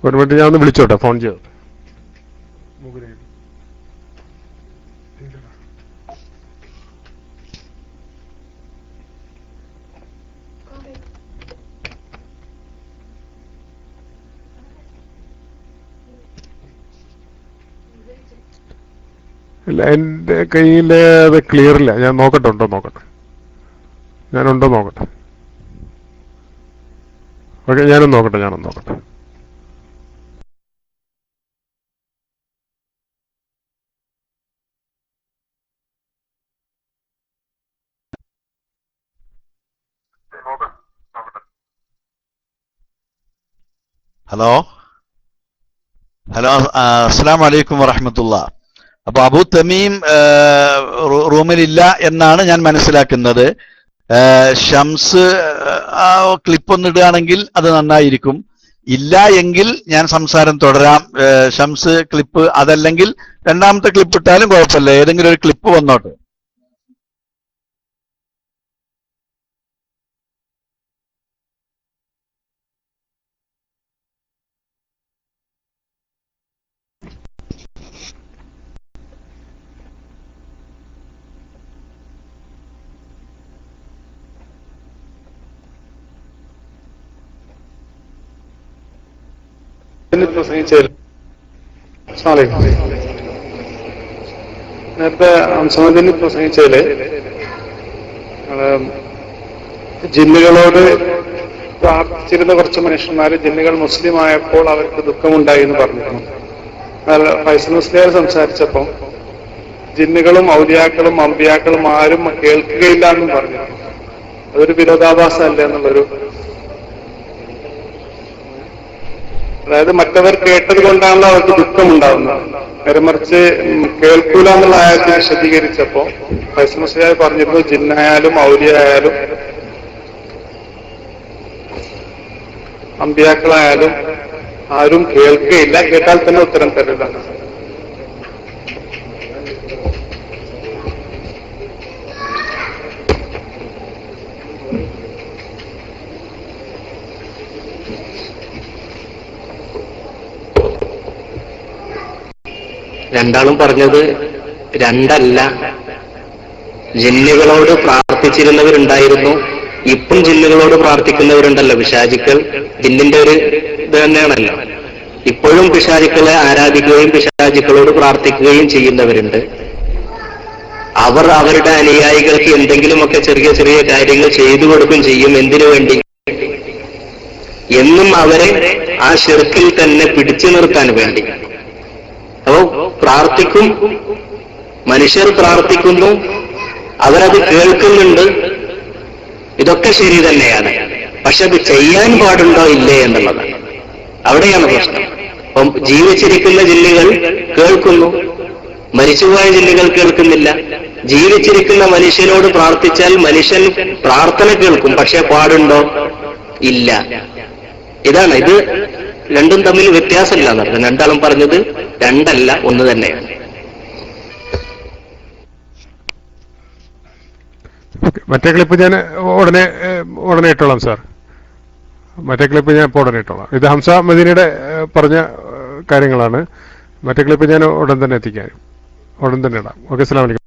ഒരു മിനിറ്റ്, ഞാൻ ഒന്ന് വിളിച്ചോട്ടെ, ഫോൺ ചെയ്തോട്ടെ. ഇല്ല, എൻ്റെ കയ്യിൽ അത് ക്ലിയർ ഇല്ല. ഞാൻ നോക്കട്ടെ, ഉണ്ടോ നോക്കട്ടെ. ഞാനുണ്ടോ നോക്കട്ടെ. ഓക്കെ, ഞാനൊന്ന് നോക്കട്ടെ. ഹലോ, അസ്സലാമു അലൈക്കും വറഹ്മത്തുള്ളാഹ്. അപ്പൊ അബൂ തമീം റൂമിലില്ല എന്നാണ് ഞാൻ മനസ്സിലാക്കുന്നത്. ഷംസ് ക്ലിപ്പ് ഒന്ന് ഇടുകയാണെങ്കിൽ അത് നന്നായിരിക്കും. ഇല്ല എങ്കിൽ ഞാൻ സംസാരം തുടരാം. ഷംസ് ക്ലിപ്പ്, അതല്ലെങ്കിൽ രണ്ടാമത്തെ ക്ലിപ്പ് ഇട്ടാലും കുഴപ്പമില്ല. ഏതെങ്കിലും ഒരു ക്ലിപ്പ് വന്നോട്ടെ. നേരത്തെ അംസമദിന് പ്രസംഗിച്ചതില് ജിന്നുകളോട് പ്രാർത്ഥിച്ചിരുന്ന കുറച്ച് മനുഷ്യന്മാര് ജിന്നുകൾ മുസ്ലിം ആയപ്പോൾ അവർക്ക് ദുഃഖമുണ്ടായി എന്ന് പറഞ്ഞിരുന്നു. ഫൈസൽ മുസ്ലിയാർ സംസാരിച്ചപ്പോൾ ജിന്നുകളും ഔലിയാക്കളും അമ്പിയാക്കളും ആരും കേൾക്കുകയില്ല എന്നും പറഞ്ഞിരുന്നു. അതൊരു വിരോധാഭാസമല്ല എന്നുള്ളൊരു, അതായത് മറ്റവർ കേട്ടത് കൊണ്ടാണല്ലോ അവർക്ക് ദുഃഖമുണ്ടാകുന്നത്. നേരെമറിച്ച് കേൾക്കൂല എന്നുള്ള ആയത്തിൽ വിശദീകരിച്ചപ്പോ ഫൈസൽ മുസ്ലിയാർ പറഞ്ഞിരുന്നു ജിന്നായാലും ഔലിയായാലും അമ്പിയാക്കളായാലും ആരും കേൾക്കുകയില്ല, കേട്ടാൽ തന്നെ ഉത്തരം തരില്ല. രണ്ടാളും പറഞ്ഞത് രണ്ടല്ല. ജിന്നുകളോട് പ്രാർത്ഥിച്ചിരുന്നവരുണ്ടായിരുന്നു, ഇപ്പം ജിന്നുകളോട് പ്രാർത്ഥിക്കുന്നവരുണ്ടല്ലോ. പിശാചുക്കൾ ജിന്നിന്റെ ഒരു ഇത് തന്നെയാണല്ലോ. ഇപ്പോഴും പിശാചുക്കളെ ആരാധിക്കുകയും പിശാചുക്കളോട് പ്രാർത്ഥിക്കുകയും ചെയ്യുന്നവരുണ്ട്. അവർ അവരുടെ അനുയായികൾക്ക് എന്തെങ്കിലുമൊക്കെ ചെറിയ ചെറിയ കാര്യങ്ങൾ ചെയ്തു കൊടുക്കുകയും ചെയ്യും. എന്തിനു വേണ്ടി? എന്നും അവരെ ആ ശിർക്കിൽ തന്നെ പിടിച്ചു നിർത്താൻ വേണ്ടി. അപ്പോ പ്രാർത്ഥിക്കും, മനുഷ്യർ പ്രാർത്ഥിക്കുന്നു, അവരത് കേൾക്കുന്നുണ്ട്, ഇതൊക്കെ ശരി തന്നെയാണ്. പക്ഷെ അത് ചെയ്യാൻ പാടുണ്ടോ ഇല്ലേ എന്നുള്ളതാണ്. അവിടെയാണ് പ്രശ്നം. അപ്പം ജീവിച്ചിരിക്കുന്ന ജിന്നുകൾ കേൾക്കുന്നു, മരിച്ചുപോയ ജിന്നുകൾ കേൾക്കുന്നില്ല. ജീവിച്ചിരിക്കുന്ന മനുഷ്യനോട് പ്രാർത്ഥിച്ചാൽ മനുഷ്യൻ പ്രാർത്ഥന കേൾക്കും, പക്ഷെ പാടുണ്ടോ? ഇല്ല. ഇതാണ്, ഇത് രണ്ടും തമ്മിൽ വ്യത്യാസമില്ല എന്നർത്ഥം. രണ്ടാളും പറഞ്ഞത് രണ്ടല്ല, ഒന്ന് തന്നെയാണ്. മറ്റേ ക്ലിപ്പ് ഞാൻ ഉടനെ ഇട്ടോളാം സാർ. മറ്റേ ക്ലിപ്പ് ഞാൻ ഇപ്പോൾ ഉടനെ ഇട്ടോളാം. ഇത് ഹംസ മദീനയുടെ പറഞ്ഞ കാര്യങ്ങളാണ്. മറ്റേ ക്ലിപ്പ് ഞാൻ ഉടൻ തന്നെ ഇടാം. ഓക്കെ, അസ്സലാമു അലൈക്കും.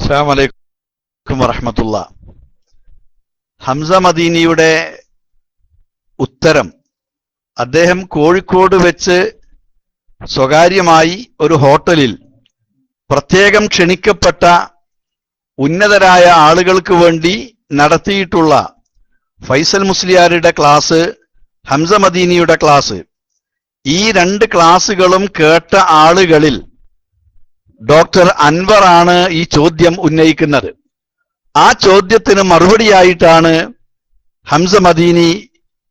അസ്സലാമു അലൈക്കും വറഹ്മത്തുള്ളാഹ്. ഹംസ മദീനിയുടെ ഉത്തരം, അദ്ദേഹം കോഴിക്കോട് വെച്ച് സ്വകാര്യമായി ഒരു ഹോട്ടലിൽ പ്രത്യേകം ക്ഷണിക്കപ്പെട്ട ഉന്നതരായ ആളുകൾക്ക് വേണ്ടി നടത്തിയിട്ടുള്ള ഫൈസൽ മുസ്ലിയാരുടെ ക്ലാസ്, ഹംസ മദീനിയുടെ ക്ലാസ്, ഈ രണ്ട് ക്ലാസുകളും കേട്ട ആളുകളിൽ ഡോക്ടർ അൻവറാണ് ഈ ചോദ്യം ഉന്നയിക്കുന്നത്. ആ ചോദ്യത്തിന് മറുപടിയായിട്ടാണ് ഹംസ മദീനി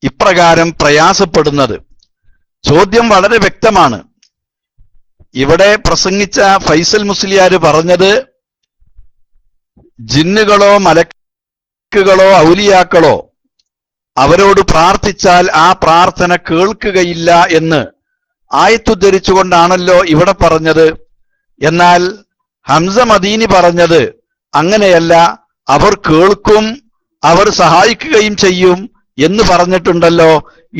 ഇപ്രകാരം പ്രയാസപ്പെടുന്നത്. ചോദ്യം വളരെ വ്യക്തമാണ്. ഇവിടെ പ്രസംഗിച്ച ഫൈസൽ മുസ്ലിയാർ പറഞ്ഞത് ജിന്നുകളോ മലക്കുകളോ ഔലിയാക്കളോ അവരോട് പ്രാർത്ഥിച്ചാൽ ആ പ്രാർത്ഥന കേൾക്കുകയില്ല എന്ന് ആയത്തുദ്ധരിച്ചുകൊണ്ടാണല്ലോ ഇവിടെ പറഞ്ഞത്. എന്നാൽ ഹംസ മദീനി പറഞ്ഞത് അങ്ങനെയല്ല, അവർ കേൾക്കും, അവർ സഹായിക്കുകയും ചെയ്യും എന്ന് പറഞ്ഞിട്ടുണ്ടല്ലോ.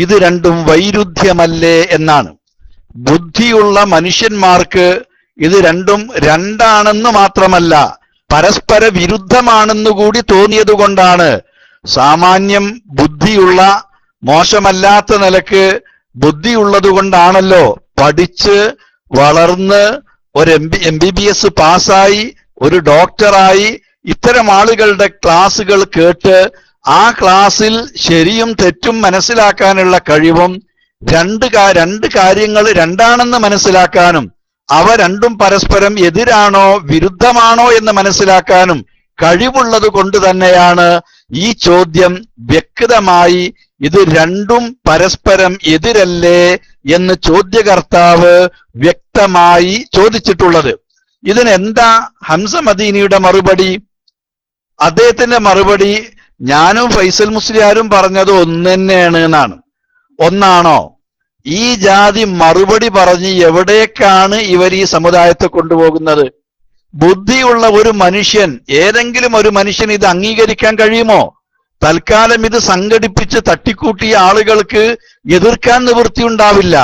ഇത് രണ്ടും വൈരുദ്ധ്യമല്ലേ എന്നാണ്. ബുദ്ധിയുള്ള മനുഷ്യന്മാർക്ക് ഇത് രണ്ടും രണ്ടാണെന്ന് മാത്രമല്ല, പരസ്പര വിരുദ്ധമാണെന്നുകൂടി തോന്നിയതുകൊണ്ടാണ് സാമാന്യം ബുദ്ധിയുള്ള, മോശമല്ലാത്ത നിലക്ക് ബുദ്ധിയുള്ളത് കൊണ്ടാണല്ലോ പഠിച്ച് വളർന്ന് ഒരു MBBS പാസ്സായി ഒരു ഡോക്ടറായി ഇത്തരം ആളുകളുടെ ക്ലാസുകൾ കേട്ട് ആ ക്ലാസ്സിൽ ശരിയും തെറ്റും മനസ്സിലാക്കാനുള്ള കഴിവും രണ്ട് കാര്യങ്ങൾ രണ്ടാണെന്ന് മനസ്സിലാക്കാനും അവ രണ്ടും പരസ്പരം എതിരാണോ വിരുദ്ധമാണോ എന്ന് മനസ്സിലാക്കാനും കഴിവുള്ളത് കൊണ്ട് തന്നെയാണ് ഈ ചോദ്യം വ്യക്തമായി ഇത് രണ്ടും പരസ്പരം എതിരല്ലേ എന്ന് ചോദ്യകർത്താവ് വ്യക്തമായി ചോദിച്ചിട്ടുള്ളത്. ഇതിനെന്താ ഹംസ മദീനിയുടെ മറുപടി? അദ്ദേഹത്തിന്റെ മറുപടി ഞാനും ഫൈസൽ മുസ്ലിയാരും പറഞ്ഞത് ഒന്ന് തന്നെയാണ് എന്നാണ്. ഒന്നാണോ? ഈ ജാതി മറുപടി പറഞ്ഞ് എവിടേക്കാണ് ഇവർ ഈ സമുദായത്തെ കൊണ്ടുപോകുന്നത്? ബുദ്ധിയുള്ള ഒരു മനുഷ്യൻ, ഏതെങ്കിലും ഒരു മനുഷ്യൻ ഇത് അംഗീകരിക്കാൻ കഴിയുമോ? തൽക്കാലം ഇത് സംഘടിപ്പിച്ച് തട്ടിക്കൂട്ടിയ ആളുകൾക്ക് എതിർക്കാൻ നിവൃത്തിയുണ്ടാവില്ല.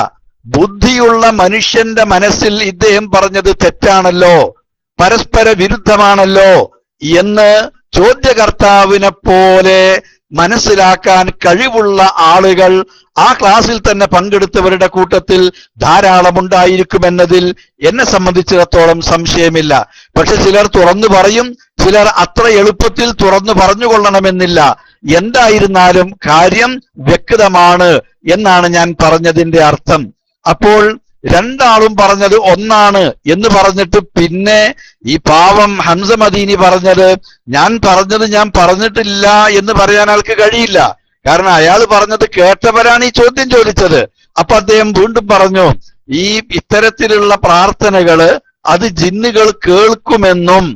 ബുദ്ധിയുള്ള മനുഷ്യന്റെ മനസ്സിൽ ഇദ്ദേഹം പറഞ്ഞത് തെറ്റാണല്ലോ, പരസ്പര വിരുദ്ധമാണല്ലോ എന്ന് ചോദ്യകർത്താവിനെ പോലെ മനസ്സിലാക്കാൻ കഴിവുള്ള ആളുകൾ ആ ക്ലാസ്സിൽ തന്നെ പങ്കെടുത്തവരുടെ കൂട്ടത്തിൽ ധാരാളമുണ്ടായിരിക്കുമെന്നതിൽ എന്നെ സംബന്ധിച്ചിടത്തോളം സംശയമില്ല. പക്ഷെ ചിലർ തുറന്നു പറയും, ചിലർ അത്ര എളുപ്പത്തിൽ തുറന്നു പറഞ്ഞുകൊള്ളണമെന്നില്ല. എന്തായിരുന്നാലും കാര്യം വ്യക്തമാണ് എന്നാണ് ഞാൻ പറഞ്ഞതിന്റെ അർത്ഥം. അപ്പോൾ രണ്ടാളും പറഞ്ഞത് ഒന്നാണ് എന്ന് പറഞ്ഞിട്ട് പിന്നെ ഈ പാവം ഹംസ മദീനി പറഞ്ഞത് ഞാൻ പറഞ്ഞിട്ടില്ല എന്ന് പറയാൻ ആൾക്ക് കഴിയില്ല. കാരണം അയാൾ പറഞ്ഞത് കേട്ടവരാണ് ഈ ചോദ്യം ചോദിച്ചത്. അപ്പൊ അദ്ദേഹം വീണ്ടും പറഞ്ഞു, ഈ ഇത്തരത്തിലുള്ള പ്രാർത്ഥനകള് അത് ജിന്നുകൾ കേൾക്കുമെന്നും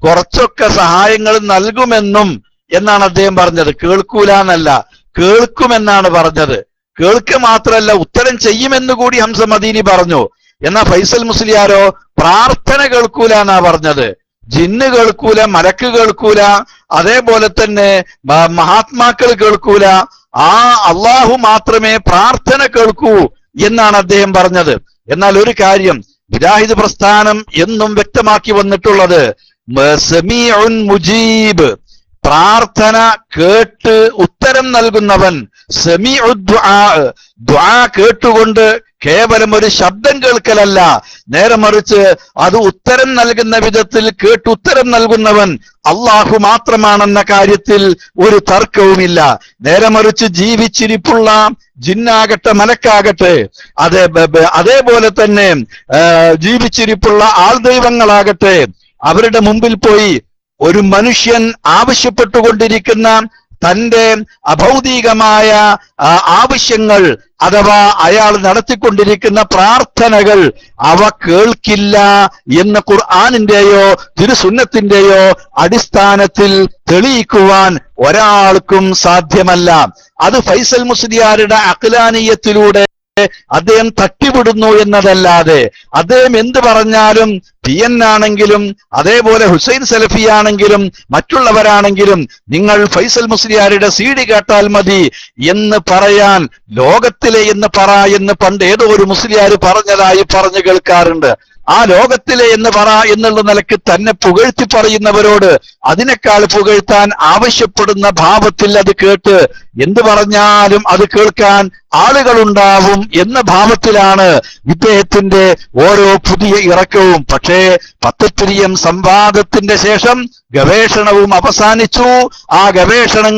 കുറച്ചൊക്കെ സഹായങ്ങൾ നൽകുമെന്നും എന്നാണ് അദ്ദേഹം പറഞ്ഞത്. കേൾക്കൂല എന്നല്ല, കേൾക്കുമെന്നാണ് പറഞ്ഞത്. കേൾക്കുക മാത്രമല്ല ഉത്തരം ചെയ്യുമെന്ന് കൂടി ഹംസ മദീനി പറഞ്ഞു. എന്നാ ഫൈസൽ മുസ്ലിയാരോ പ്രാർത്ഥന കേൾക്കൂല എന്നാ പറഞ്ഞത്. ജിന്ന് കേൾക്കൂല, മലക്ക് കേൾക്കൂല, അതേപോലെ തന്നെ മഹാത്മാക്കൾ കേൾക്കൂല, ആ അള്ളാഹു മാത്രമേ പ്രാർത്ഥന കേൾക്കൂ എന്നാണ് അദ്ദേഹം പറഞ്ഞത്. എന്നാൽ ഒരു കാര്യം മുജാഹിദ് പ്രസ്ഥാനം എന്നും വ്യക്തമാക്കി വന്നിട്ടുള്ളത് സമീഉൻ മുജീബ്, പ്രാർത്ഥന കേട്ട് ഉത്തരം നൽകുന്നവൻ, സമീഉ ദുആ, ദുആ കേട്ടുകൊണ്ട് കേവലം ഒരു ശബ്ദം കേൾക്കലല്ല, നേരെ മറിച്ച് അത് ഉത്തരം നൽകുന്ന വിധത്തിൽ കേട്ടുത്തരം നൽകുന്നവൻ അള്ളാഹു മാത്രമാണെന്ന കാര്യത്തിൽ ഒരു തർക്കവുമില്ല. നേരെ മറിച്ച് ജീവിച്ചിരിപ്പുള്ള ജിന്നാകട്ടെ മലക്കാകട്ടെ അതേപോലെ തന്നെ ജീവിച്ചിരിപ്പുള്ള ആൾ ദൈവങ്ങളാകട്ടെ അവരുടെ മുമ്പിൽ പോയി ഒരു മനുഷ്യൻ ആവശ്യപ്പെട്ടുകൊണ്ടിരിക്കുന്ന തന്റെ അഭൗതികമായ ആവശ്യങ്ങൾ അഥവാ അയാൾ നടത്തിക്കൊണ്ടിരിക്കുന്ന പ്രാർത്ഥനകൾ അവ കേൾക്കില്ല എന്ന് ഖുർആനിന്റെയോ തിരുസുന്നത്തിന്റെയോ അടിസ്ഥാനത്തിൽ തെളിയിക്കുവാൻ ഒരാൾക്കും സാധ്യമല്ല. അത് ഫൈസൽ മുസ്ലിയാരുടെ അഖ്ലാനിയത്തിലൂടെ അദ്ദേഹം തട്ടിവിടുന്നു എന്നതല്ലാതെ അദ്ദേഹം എന്ത് പറഞ്ഞാലും PN ആണെങ്കിലും അതേപോലെ ഹുസൈൻ സലഫി ആണെങ്കിലും മറ്റുള്ളവരാണെങ്കിലും നിങ്ങൾ ഫൈസൽ മുസ്ലിയാരുടെ CD കേട്ടാൽ മതി എന്ന് പറയാൻ ലോകത്തിലെ എന്ന് പണ്ട് ഏതോ ഒരു മുസ്ലിയാർ പറഞ്ഞതായി പറഞ്ഞു കേൾക്കാറുണ്ട്. ആ ലോകത്തിലെ എന്നുള്ള നിലക്ക് തന്നെ പുകഴ്ത്തി പറയുന്നവരോട് അതിനേക്കാൾ പുകഴ്ത്താൻ ആവശ്യപ്പെടുന്ന ഭാവത്തിൽ അത് കേട്ട് എന്ത് പറഞ്ഞാലും അത് കേൾക്കാൻ ആളുകളുണ്ടാവും എന്ന ഭാവത്തിലാണ് ഇദ്ദേഹത്തിന്റെ ഓരോ പുതിയ ഇറക്കവും. പക്ഷേ പത്തപ്പിരിയം സംവാദത്തിന്റെ ശേഷം ഗവേഷണവും അവസാനിച്ചു, ആ ഗവേഷണം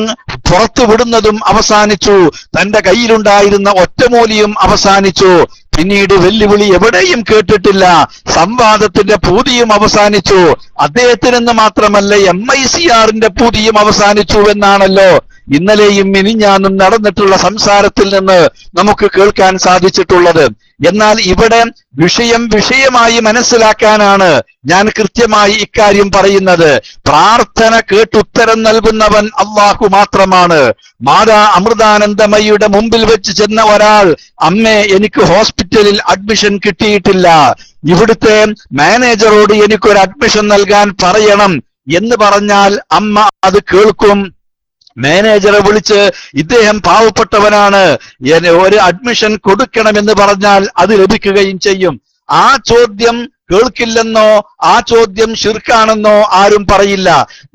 പുറത്തുവിടുന്നതും അവസാനിച്ചു, തന്റെ കയ്യിലുണ്ടായിരുന്ന ഒറ്റമൂലിയും അവസാനിച്ചു. പിന്നീട് വെല്ലുവിളി എവിടെയും കേട്ടിട്ടില്ല, സംവാദത്തിന്റെ പൂതിയും അവസാനിച്ചു. അദ്ദേഹത്തിനെന്ന് മാത്രമല്ല MICRന്റെ പൂതിയും അവസാനിച്ചു എന്നാണല്ലോ ഇന്നലെയും മിനിഞ്ഞാന്നും നടന്നിട്ടുള്ള സംസാരത്തിൽ നിന്ന് നമുക്ക് കേൾക്കാൻ സാധിച്ചിട്ടുള്ളത്. എന്നാൽ ഇവിടെ വിഷയമായി മനസ്സിലാക്കാനാണ് ഞാൻ കൃത്യമായി ഇക്കാര്യം പറയുന്നത്. പ്രാർത്ഥന കേട്ടുത്തരം നൽകുന്നവൻ അള്ളാഹു മാത്രമാണ്. മാതാ അമൃതാനന്ദമയിയുടെ മുമ്പിൽ വെച്ച് ചെന്ന ഒരാൾ, അമ്മേ എനിക്ക് ഹോസ്പിറ്റലിൽ അഡ്മിഷൻ കിട്ടിയിട്ടില്ല, ഇവിടുത്തെ മാനേജറോട് എനിക്കൊരു അഡ്മിഷൻ നൽകാൻ പറയണം എന്ന് പറഞ്ഞാൽ അമ്മ അത് കേൾക്കും. മാനേജറെ വിളിച്ച് ഇദ്ദേഹം പാവപ്പെട്ടവനാണ്, ഒരു അഡ്മിഷൻ കൊടുക്കണമെന്ന് പറഞ്ഞാൽ അത് ലഭിക്കുകയും ചെയ്യും. ആ ചോദ്യം കേൾക്കില്ലെന്നോ ആ ചോദ്യം ശിർക്കാണെന്നോ ആരും പറയില്ല.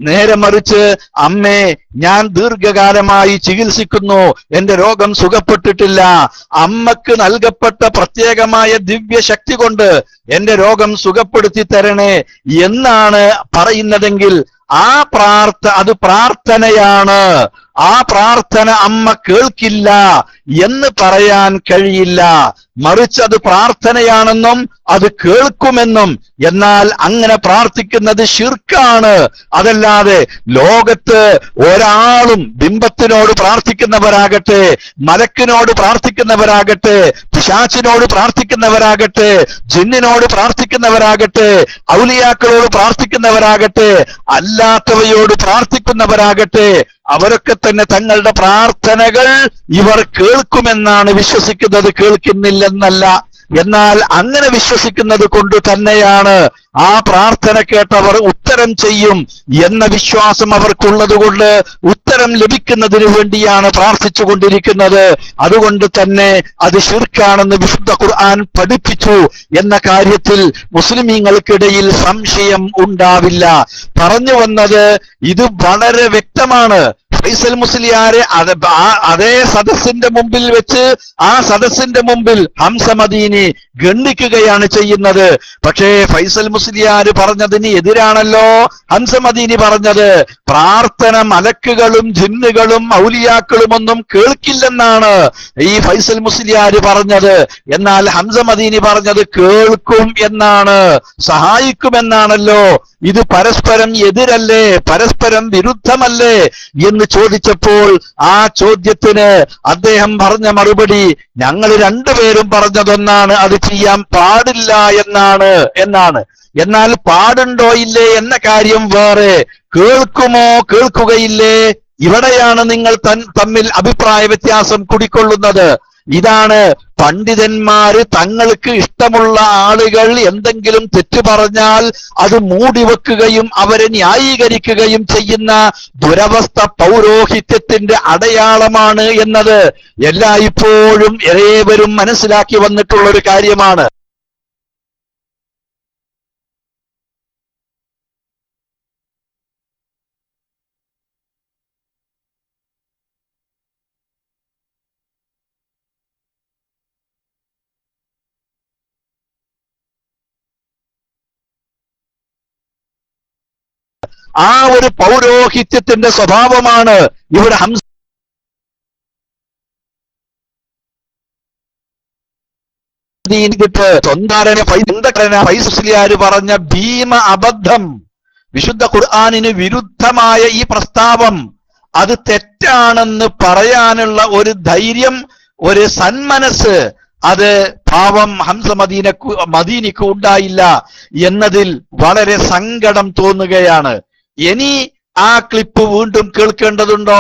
നേരെ മറിച്ച്, അമ്മേ ഞാൻ ദീർഘകാലമായി ചികിത്സിക്കുന്നു, എന്റെ രോഗം സുഖപ്പെട്ടിട്ടില്ല, അമ്മക്ക് നൽകപ്പെട്ട പ്രത്യേകമായ ദിവ്യശക്തി കൊണ്ട് എന്റെ രോഗം സുഖപ്പെടുത്തി തരണേ എന്നാണ് പറയുന്നതെങ്കിൽ അത് പ്രാർത്ഥനയാണ്. ആ പ്രാർത്ഥന അമ്മ കേൾക്കില്ല എന്ന് പറയാൻ കഴിയില്ല. മറിച്ച് അത് പ്രാർത്ഥനയാണെന്നും അത് കേൾക്കുമെന്നും, എന്നാൽ അങ്ങനെ പ്രാർത്ഥിക്കുന്നത് ശിർക്കാണ്. അതല്ലാതെ ലോകത്ത് ഒരാളും ബിംബത്തിനോട് പ്രാർത്ഥിക്കുന്നവരാകട്ടെ, മലക്കിനോട് പ്രാർത്ഥിക്കുന്നവരാകട്ടെ, പിശാചിനോട് പ്രാർത്ഥിക്കുന്നവരാകട്ടെ, ജിന്നിനോട് പ്രാർത്ഥിക്കുന്നവരാകട്ടെ, ഔലിയാക്കളോട് പ്രാർത്ഥിക്കുന്നവരാകട്ടെ, അല്ലാത്തവയോട് പ്രാർത്ഥിക്കുന്നവരാകട്ടെ, അവരൊക്കെ തന്നെ തങ്ങളുടെ പ്രാർത്ഥനകൾ ഇവർ കേൾക്കുമെന്നാണ് വിശ്വസിക്കുന്നത്, കേൾക്കുന്നില്ലെന്നല്ല. എന്നാൽ അങ്ങനെ വിശ്വസിക്കുന്നത് കൊണ്ട് തന്നെയാണ് ആ പ്രാർത്ഥന കേട്ടവർ ഉത്തരം ചെയ്യും എന്ന വിശ്വാസം അവർക്കുള്ളത് കൊണ്ട് ഉത്തരം ലഭിക്കുന്നതിന് വേണ്ടിയാണ് പ്രാർത്ഥിച്ചു കൊണ്ടിരിക്കുന്നത്. അതുകൊണ്ട് തന്നെ അത് ശിർക്കാണെന്ന് വിശുദ്ധ ഖുർആൻ പഠിപ്പിച്ചു എന്ന കാര്യത്തിൽ മുസ്ലിമീങ്ങൾക്കിടയിൽ സംശയം ഉണ്ടാവില്ല. പറഞ്ഞു വന്നത് ഇത് വളരെ വ്യക്തമാണ്. ഫൈസൽ മുസ്ലിയാരെ അതേ സദസ്സിന്റെ മുമ്പിൽ വെച്ച് ആ സദസ്സിന്റെ മുമ്പിൽ ഹംസ മദീനി ഗണ്ണിക്കുകയാണ് ചെയ്യുന്നത്. പക്ഷേ ഫൈസൽ മുസ്ലിയാർ പറഞ്ഞതിന് എതിരാണല്ലോ ഹംസ മദീനി പറഞ്ഞത്. പ്രാർത്ഥന മലക്കുകളും ജിന്നുകളും ഔലിയാക്കളും ഒന്നും കേൾക്കില്ലെന്നാണ് ഈ ഫൈസൽ മുസ്ലിയാർ പറഞ്ഞത്. എന്നാൽ ഹംസ മദീനി പറഞ്ഞത് കേൾക്കും എന്നാണ്, സഹായിക്കുമെന്നാണല്ലോ. ഇത് പരസ്പരം എതിരല്ലേ, പരസ്പരം വിരുദ്ധമല്ലേ എന്ന് ചോദിച്ചപ്പോൾ ആ ചോദ്യത്തിന് അദ്ദേഹം പറഞ്ഞ മറുപടി, ഞങ്ങൾ രണ്ടുപേരും പറഞ്ഞതൊന്നാണ്, അത് ചെയ്യാൻ പാടില്ല എന്നാണ്. എന്നാൽ പാടുണ്ടോ ഇല്ലേ എന്ന കാര്യം വേറെ. കേൾക്കുമോ കേൾക്കുകയില്ലേ, ഇവിടെയാണ് നിങ്ങൾ തമ്മിൽ അഭിപ്രായ വ്യത്യാസം കുടിക്കൊള്ളുന്നത്. ഇതാണ് പണ്ഡിതന്മാര് തങ്ങൾക്ക് ഇഷ്ടമുള്ള ആളുകൾ എന്തെങ്കിലും തെറ്റു പറഞ്ഞാൽ അത് മൂടിവെക്കുകയും അവരെ ന്യായീകരിക്കുകയും ചെയ്യുന്ന ദുരവസ്ഥ പൗരോഹിത്യത്തിന്റെ അടയാളമാണ് എന്നത് എല്ലായ്പ്പോഴും ഏവരും മനസ്സിലാക്കി വന്നിട്ടുള്ള ഒരു കാര്യമാണ്. ആ ഒരു പൗരോഹിത്യത്തിന്റെ സ്വഭാവമാണ് ഇവിടെ ഫൈസലിയാര് പറഞ്ഞ ഭീമ അബദ്ധം, വിശുദ്ധ ഖുർആനിന് വിരുദ്ധമായ ഈ പ്രസ്താവം അത് തെറ്റാണെന്ന് പറയാനുള്ള ഒരു ധൈര്യം, ഒരു സന്മനസ് അത് പാവം ഹംസ മദീനിക്ക് ഉണ്ടായില്ല എന്നതിൽ വളരെ സങ്കടം തോന്നുകയാണ്. ഇനി ആ ക്ലിപ്പ് വീണ്ടും കേൾക്കേണ്ടതുണ്ടോ?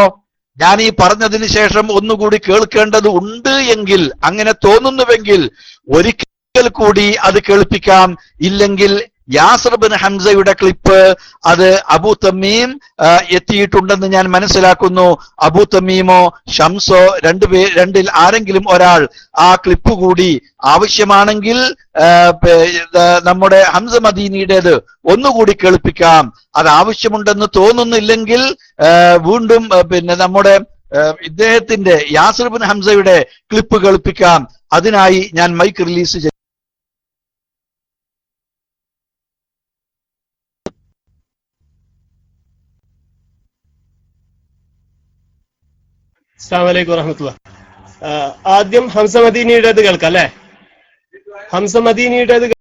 ഞാൻ ഈ പറഞ്ഞതിന് ശേഷം ഒന്നുകൂടി കേൾക്കേണ്ടത് ഉണ്ട് എങ്കിൽ, അങ്ങനെ തോന്നുന്നുവെങ്കിൽ ഒരിക്കൽ കൂടി അത് കേൾപ്പിക്കാം. ഇല്ലെങ്കിൽ യാസിർ ബിൻ ഹംസയുടെ ക്ലിപ്പ് അത് അബൂ തമീം എത്തിയിട്ടുണ്ടെന്ന് ഞാൻ മനസ്സിലാക്കുന്നു. അബൂ തമീമോ ഷംസോ രണ്ടിൽ ആരെങ്കിലും ഒരാൾ ആ ക്ലിപ്പ് കൂടി ആവശ്യമാണെങ്കിൽ നമ്മുടെ ഹംസ മദീനിയുടേത് ഒന്നുകൂടി കേൾപ്പിക്കാം. അത് ആവശ്യമുണ്ടെന്ന് തോന്നുന്നില്ലെങ്കിൽ വീണ്ടും നമ്മുടെ ഇദ്ദേഹത്തിന്റെ യാസിർ ബിൻ ഹംസയുടെ ക്ലിപ്പ് കേൾപ്പിക്കാം. അതിനായി ഞാൻ മൈക്ക് റിലീസ് ചെയ്യും. അസ്സലാമു അലൈക്കും വറഹ്മത്തുള്ളാഹി. ആദ്യം ഹംസ മദീനിയുടേത് കേൾക്കാം അല്ലെ? ഹംസ മദീനിയുടേത്